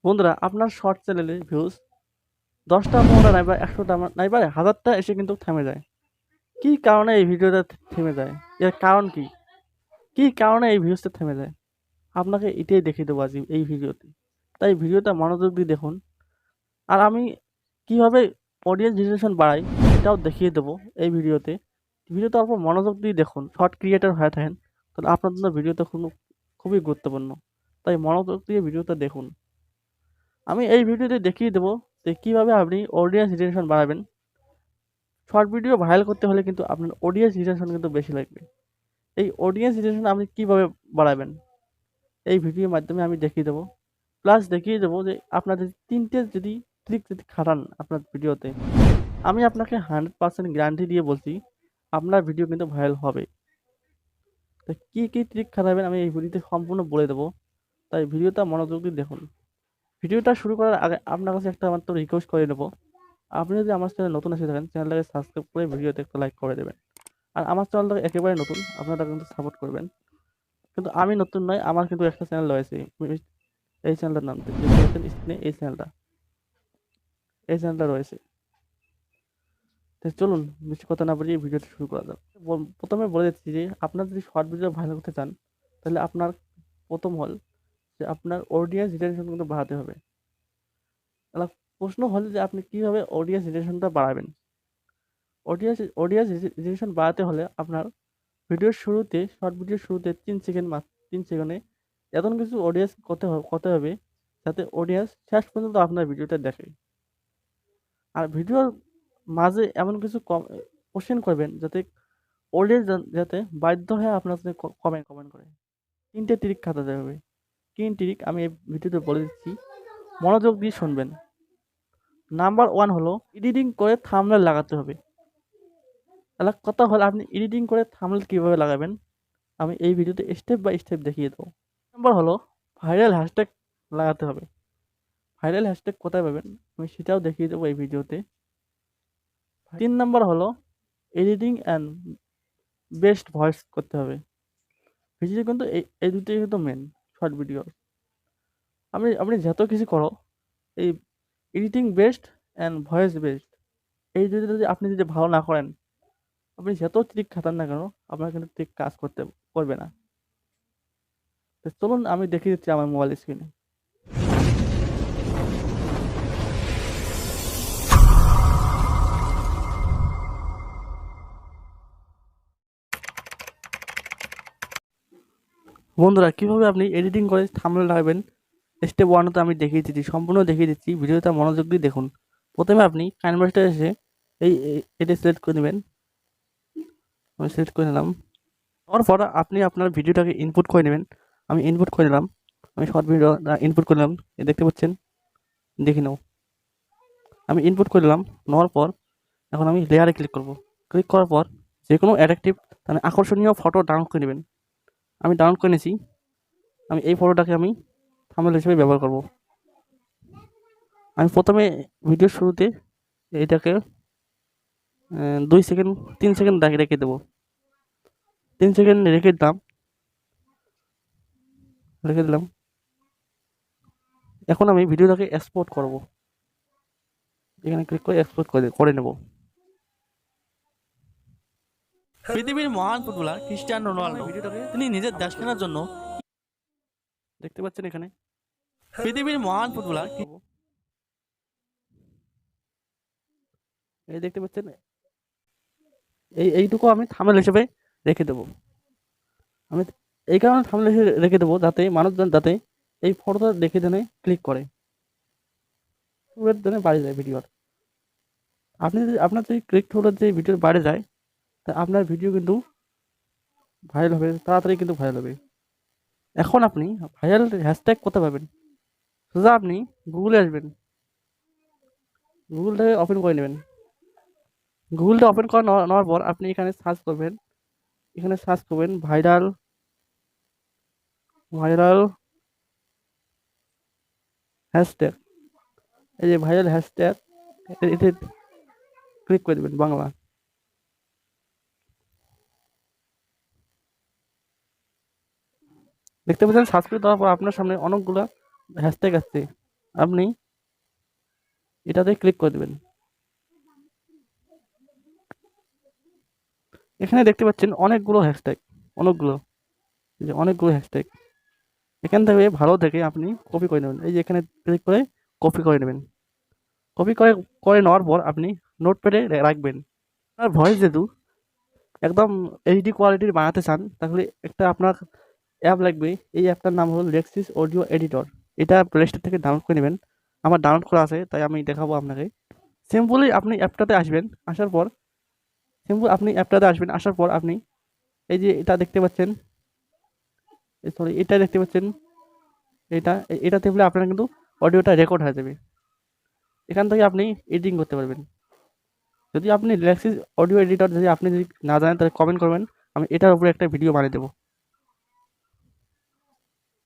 বন্ধুরা, আপনার শর্ট চ্যানেলে ভিউজ ১০টা ১৫টা নাইবা ১০০টা নাইবা ১০০০টা এসে কিন্তু থেমে যায়। কি কারণে এই ভিডিওটা থেমে যায়? এর কারণ কি? কি কারণে এই ভিউজটা থেমে যায়? আপনাকে এটাই দেখিয়ে দেবো আজ এই ভিডিওতে। তাই ভিডিওটা মনোযোগ দিয়ে দেখুন। আর আমি কিভাবে অডিয়েন্স জেনারেশন বাড়াই এটাও দেখিয়ে দেবো এই ভিডিওতে। ভিডিওটা অল্প মনোযোগ দিয়ে দেখুন। শর্ট ক্রিয়েটর হয়ে থাকেন তাহলে আপনার জন্য ভিডিওটা খুবই গুরুত্বপূর্ণ। তাই মনোযোগ দিয়ে ভিডিওটা দেখুন। আমি এই ভিডিওতে দেখিয়ে দেবো যে কিভাবে আপনি অডিয়েন্স রিটেনশন বাড়াবেন। শর্ট ভিডিও ভাইরাল করতে হলে কিন্তু আপনার অডিয়েন্স রিটেনশন কিন্তু বেশি লাগবে। এই অডিয়েন্স রিটেনশন আপনি কিভাবে বাড়াবেন এই ভিডিওর মাধ্যমে আমি দেখিয়ে দেবো। প্লাস দেখিয়ে দেবো যে আপনার যদি ৩টে যদি ট্রিক যদি খাটান আপনার ভিডিওতে, আমি আপনাকে 100% গ্যারান্টি দিয়ে বলছি আপনার ভিডিও কিন্তু ভাইরাল হবে। তো কী ট্রিক খাটাবেন আমি এই ভিডিওতে সম্পূর্ণ বলে দেবো। তাই ভিডিওটা মনোযোগ দিয়ে দেখুন। ভিডিওটা শুরু করার আগে আপনার কাছে একটা মাত্র রিকোয়েস্ট করে নেব। আপনি যদি আমার চ্যানেলে নতুন এসে থাকেন, চ্যানেলটাকে সাবস্ক্রাইব করে ভিডিওতে একটা লাইক করে দেবেন। আর আমার চ্যানেলটা একেবারে নতুন, আপনারা কিন্তু সাপোর্ট করবেন। কিন্তু আমি নতুন নয়, আমার কিন্তু একটা চ্যানেল রয়েছে। এই চ্যানেলটার নাম দেখতে পাচ্ছেন স্ক্রিনে, এই চ্যানেলটা রয়েছে। তো চলুন বেশি কথা না বাড়িয়ে ভিডিওটা শুরু করা যাক। প্রথমে বলে দিচ্ছি যে আপনার যদি শর্ট ভিডিও ভাইরাল করতে চান, তাহলে আপনার প্রথম হল যে আপনার অডিয়েন্স রিটেনশন কিন্তু বাড়াতে হবে। তাহলে প্রশ্ন হল যে আপনি কিভাবে অডিয়েন্স রিটেনশনটা বাড়াবেন। অডিয়েন্স রিটেনশন বাড়াতে হলে আপনার ভিডিওর শুরুতে, শর্ট ভিডিওর শুরুতে ৩ সেকেন্ডে এমন কিছু অডিয়েন্স করতে হবে যাতে অডিয়েন্স শেষ পর্যন্ত আপনার ভিডিওটা দেখে। আর ভিডিওর মাঝে এমন কিছু কোশ্চেন করবেন যাতে অডিয়েন্স যাতে বাধ্য হয়ে আপনার সাথে কমেন্ট করে। ৩টে ট্রিক খাটাতে হবে। ৩ ট্রিক আমি এই ভিডিওতে বলে দিচ্ছি, মনোযোগ দিয়ে শুনবেন। নাম্বার 1 হলো এডিটিং করে থাম্বনেল লাগাতে হবে। তাহলে কথা হলো আপনি এডিটিং করে থাম্বনেল কিভাবে লাগাবেন আমি এই ভিডিওতে স্টেপ বাই স্টেপ দেখিয়ে দেবো। নাম্বার হলো ভাইরাল হ্যাশট্যাগ লাগাতে হবে। ভাইরাল হ্যাশট্যাগ কোথায় পাবেন আমি সেটাও দেখিয়ে দেবো এই ভিডিওতে। ৩ নাম্বার হলো এডিটিং অ্যান্ড বেস্ট ভয়েস করতে হবে। ভিডিও কিন্তু এই দুটোই কিন্তু মেন শর্ট ভিডিও। আপনি যত কিছু করো, এই editing best and voice best, এই দুটো যদি আপনি যদি ভালো না করেন, আপনি যত ট্রিক খাটান না কেন আপনার কিন্তু ঠিক কাজ করবে না। তো চলুন আমি দেখিয়ে দিচ্ছি আমার মোবাইল স্ক্রিনে। বন্ধুরা, কিভাবে আপনি এডিটিং করে থাম্বনেল লাগাবেন স্টেপ 1 তে আমি দেখিয়ে দিচ্ছি, সম্পূর্ণ দেখিয়ে দিচ্ছি। ভিডিওটা মনোযোগ দিয়ে দেখুন। প্রথমে আপনি ক্যানভাসটা এসে এটা সিলেক্ট করে নেবেন। আমি সিলেক্ট করে নিলাম। তারপর আপনি আপনার ভিডিওটাকে ইনপুট করে নেবেন। আমি ইনপুট করে নিলাম। আমি শর্ট ভিডিও ইনপুট করে নিলাম। দেখতে পাচ্ছেন, দেখে নাও। আমি ইনপুট করে নিলাম। নেওয়ার পর এখন আমি লেয়ারে ক্লিক করব। ক্লিক করার পর যে কোনো অ্যাট্রাকটিভ মানে আকর্ষণীয় ফটো ডাউনলোড করে নেবেন। আমি ডাউনলোড করে নিয়েছি। আমি এই ফটোটাকে আমি থাম্বনেল হিসেবে ব্যবহার করব। আমি প্রথমে ভিডিওর শুরুতে এটাকে 2 সেকেন্ড 3 সেকেন্ড রেখে দেবো। 3 সেকেন্ড রেখে দিলাম। এখন আমি ভিডিওটাকে এক্সপোর্ট করব। এখানে ক্লিক করে এক্সপোর্ট করে নেব। পৃথিবীর মহান ফুটবলার ক্রিস্টিয়ানো রোনাল্ডো ভিডিওটাকে তিনি নিজের দেশ কেনার জন্য, দেখতে পাচ্ছেন এখানে পৃথিবীর মহান ফুটবলার, এই দেখতে পাচ্ছেন, এইটুকু আমি থাম্বনেল হিসেবে রেখে দেবো। আমি এই কারণে থাম্বনেল হিসেবে রেখে দেবো যাতে মানুষজন যাতে এই ফটোটা দেখে জেনে ক্লিক করে, জন্য বাড়ে যায় ভিডিওর। আপনার যদি ক্লিক থ্রুটা যে ভিডিওর বাইরে যায়, তা আপনার ভিডিও কিন্তু ভাইরাল হবে, তাড়াতাড়ি কিন্তু ভাইরাল হবে। এখন আপনি ভাইরাল হ্যাশট্যাগ কোথায় পাবেন? সোজা আপনি গুগলে আসবেন। গুগলটাকে ওপেন করে নেবেন। গুগলটা ওপেন করে নেওয়ার পর আপনি এখানে সার্চ করবেন। এখানে সার্চ করবেন ভাইরাল হ্যাশট্যাগ। এই যে ভাইরাল হ্যাশট্যাগ, এতে ক্লিক করে দেবেন বাংলা। দেখতে পাচ্ছেন সার্চ করে দেওয়ার পর আপনার সামনে অনেকগুলো হ্যাশট্যাগ আসছে। আপনি এটাতে ক্লিক করে দেবেন। এখানে দেখতে পাচ্ছেন অনেকগুলো হ্যাশট্যাগ, অনেকগুলো, এই যে অনেকগুলো হ্যাশট্যাগ। এখান থেকে ভালো দেখে আপনি কপি করে নেবেন। এই যে এখানে ক্লিক করে কপি করে নেবেন। কপি করে করে নেওয়ার পর আপনি নোটপ্যাডে রাখবেন। আপনার ভয়েস যেহেতু একদম এইচডি কোয়ালিটির বানাতে চান, তাহলে একটা আপনার অ্যাপ লাগবে। এই অ্যাপটার নাম হলো লেক্সিস অডিও এডিটর। এটা প্লে স্টোর থেকে ডাউনলোড করে নেবেন। আমার ডাউনলোড করা আছে, তাই আমি দেখাবো আপনাকে। সিম্পলি আপনি অ্যাপটাতে আসবেন, আসার পর আসার পর আপনি এই যে এটা দেখতে পাচ্ছেন, সরি এটা দেখতে পাচ্ছেন, এটা টিপলে আপনার কিন্তু অডিওটা রেকর্ড হয়ে যাবে। এখান থেকে আপনি এডিটিং করতে পারবেন। যদি আপনি লেক্সিস অডিও এডিটর যদি আপনি যদি না জানেন, তাহলে কমেন্ট করবেন, আমি এটার উপরে একটা ভিডিও বানিয়ে দেবো।